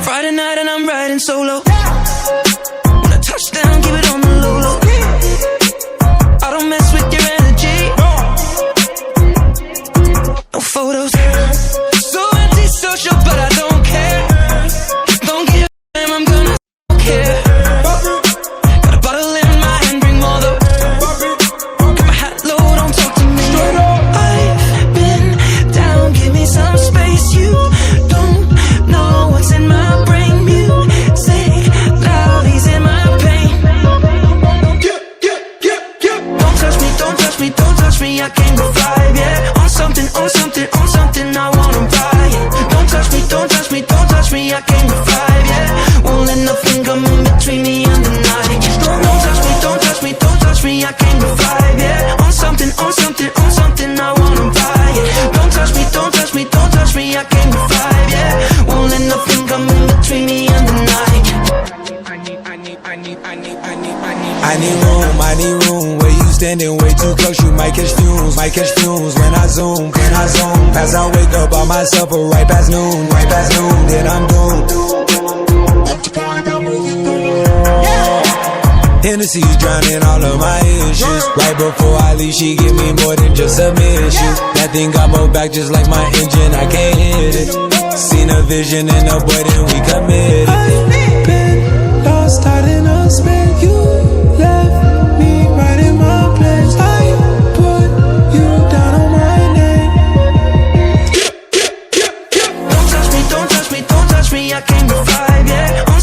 Friday night and I'm riding solo. When I touch down, keep it on the low low. I don't mess with your energy. No photos. So antisocial, but I don't care. Don't give a damn, I'm gonna care. Got a bottle in my hand, bring more though. Got my hat low, don't talk to me. I've been down, give me some space. You don't know what's in my brain. Music loud, he's in my pain. Don't touch me, don't touch me, don't touch me. I came to vibe, yeah. On something, on something, on something. I wanna buy it. Don't touch me, don't touch me, don't touch me. I came to vibe, yeah. Won't let nothing come in between me and the night. Don't touch me, don't touch me, don't touch me. I came to vibe, yeah. On something, on something, on something. I wanna buy it. Don't touch me, don't touch me, don't touch me. I came to vibe, yeah. Won't let nothing come in between me and the night. I need room. Where you standing way too close, you might catch fumes. When I zoom. Pass out, wake up by myself, or right past noon, then I'm doomed. Hennessy's drowning all of my issues. Right before I leave, she give me more than just submission. That thing got more back just like my engine, I can't hit it. Seen a vision in a boy, then we committed. I've been lost, starting to spin. You left me right in my place. I put you down on my name. Don't touch me, don't touch me, don't touch me. I came to vibe, yeah.